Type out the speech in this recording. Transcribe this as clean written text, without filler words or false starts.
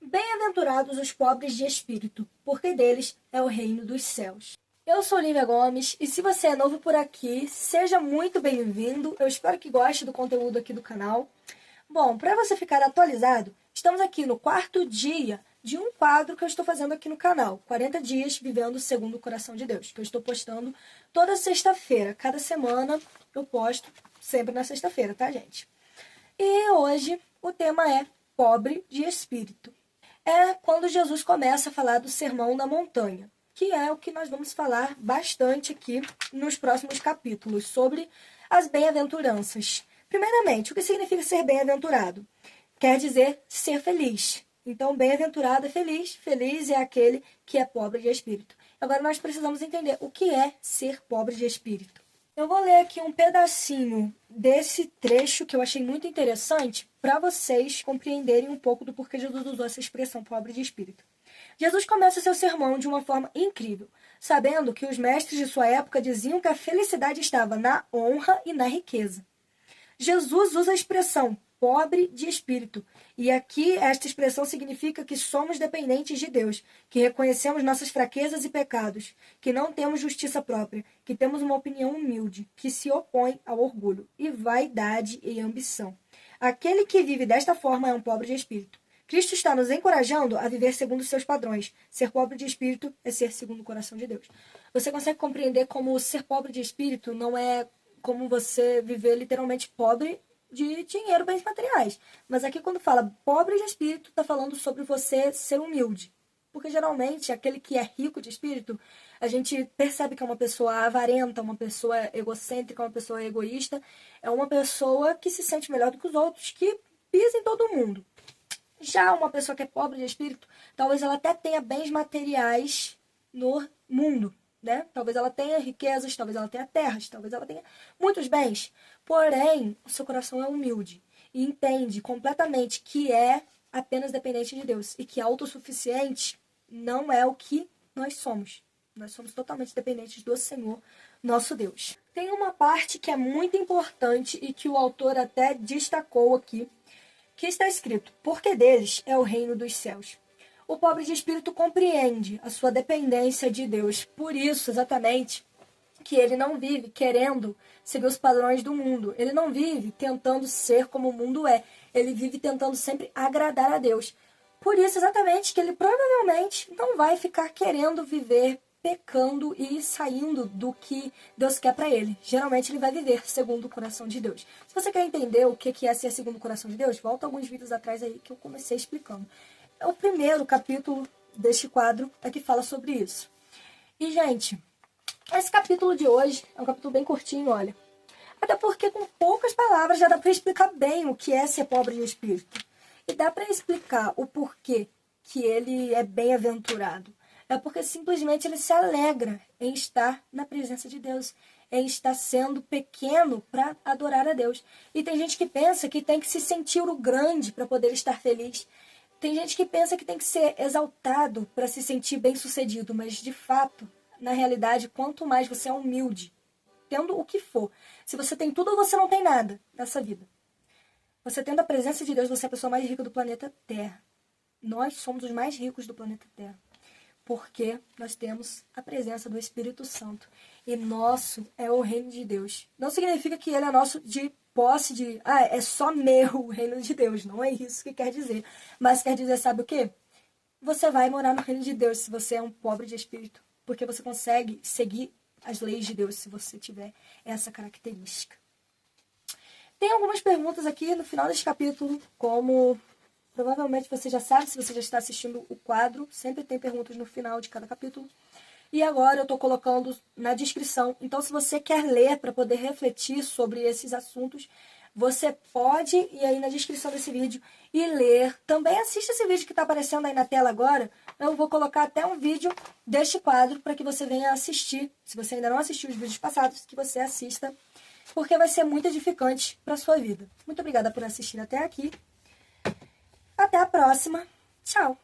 Bem-aventurados os pobres de espírito, porque deles é o reino dos céus. Eu sou Lívia Gomes e se você é novo por aqui, seja muito bem-vindo. Eu espero que goste do conteúdo aqui do canal. Bom, para você ficar atualizado, estamos aqui no 4º dia de um quadro que eu estou fazendo aqui no canal, 40 dias vivendo segundo o coração de Deus, que eu estou postando toda sexta-feira. Cada semana eu posto sempre na sexta-feira, tá, gente? E hoje o tema é pobre de espírito. É quando Jesus começa a falar do Sermão da Montanha, que é o que nós vamos falar bastante aqui nos próximos capítulos, sobre as bem-aventuranças. Primeiramente, o que significa ser bem-aventurado? Quer dizer ser feliz. Então, bem-aventurado é feliz, feliz é aquele que é pobre de espírito. Agora, nós precisamos entender o que é ser pobre de espírito. Eu vou ler aqui um pedacinho desse trecho que eu achei muito interessante para vocês compreenderem um pouco do porquê Jesus usou essa expressão pobre de espírito. Jesus começa seu sermão de uma forma incrível, sabendo que os mestres de sua época diziam que a felicidade estava na honra e na riqueza. Jesus usa a expressão pobre de espírito, e aqui esta expressão significa que somos dependentes de Deus, que reconhecemos nossas fraquezas e pecados, que não temos justiça própria, que temos uma opinião humilde, que se opõe ao orgulho, e vaidade e ambição. Aquele que vive desta forma é um pobre de espírito. Cristo está nos encorajando a viver segundo os seus padrões. Ser pobre de espírito é ser segundo o coração de Deus. Você consegue compreender como ser pobre de espírito não é como você viver literalmente pobre de dinheiro, bens materiais. Mas aqui quando fala pobre de espírito, está falando sobre você ser humilde. Porque geralmente aquele que é rico de espírito, a gente percebe que é uma pessoa avarenta, uma pessoa egocêntrica, uma pessoa egoísta. É uma pessoa que se sente melhor do que os outros, que pisa em todo mundo. Já uma pessoa que é pobre de espírito, talvez ela até tenha bens materiais no mundo, né? Talvez ela tenha riquezas, talvez ela tenha terras, talvez ela tenha muitos bens. Porém, o seu coração é humilde e entende completamente que é apenas dependente de Deus e que autossuficiente não é o que nós somos. Nós somos totalmente dependentes do Senhor, nosso Deus. Tem uma parte que é muito importante e que o autor até destacou aqui, que está escrito, porque deles é o reino dos céus. O pobre de espírito compreende a sua dependência de Deus, por isso, exatamente, que ele não vive querendo seguir os padrões do mundo. Ele não vive tentando ser como o mundo é. Ele vive tentando sempre agradar a Deus. Por isso, exatamente, que ele provavelmente não vai ficar querendo viver pecando e saindo do que Deus quer para ele. Geralmente ele vai viver segundo o coração de Deus. Se você quer entender o que é ser segundo o coração de Deus, volta alguns vídeos atrás aí que eu comecei explicando. É o primeiro capítulo deste quadro é que fala sobre isso. E, gente, esse capítulo de hoje é um capítulo bem curtinho, olha. Até porque com poucas palavras já dá para explicar bem o que é ser pobre de espírito. E dá para explicar o porquê que ele é bem-aventurado. É porque simplesmente ele se alegra em estar na presença de Deus, em estar sendo pequeno para adorar a Deus. E tem gente que pensa que tem que se sentir o grande para poder estar feliz. Tem gente que pensa que tem que ser exaltado para se sentir bem-sucedido, mas de fato, na realidade, quanto mais você é humilde, tendo o que for, se você tem tudo ou você não tem nada nessa vida, você tendo a presença de Deus, você é a pessoa mais rica do planeta Terra. Nós somos os mais ricos do planeta Terra. Porque nós temos a presença do Espírito Santo. E nosso é o reino de Deus. Não significa que ele é nosso de posse de... é só meu o reino de Deus. Não é isso que quer dizer. Mas quer dizer, sabe o quê? Você vai morar no reino de Deus se você é um pobre de espírito. Porque você consegue seguir as leis de Deus se você tiver essa característica. Tem algumas perguntas aqui no final deste capítulo, como... Provavelmente você já sabe, se você já está assistindo o quadro, sempre tem perguntas no final de cada capítulo. E agora eu estou colocando na descrição. Então, se você quer ler para poder refletir sobre esses assuntos, você pode ir aí na descrição desse vídeo e ler. Também assista esse vídeo que está aparecendo aí na tela agora. Eu vou colocar até um vídeo deste quadro para que você venha assistir. Se você ainda não assistiu os vídeos passados, que você assista, porque vai ser muito edificante para a sua vida. Muito obrigada por assistir até aqui. Até a próxima. Tchau!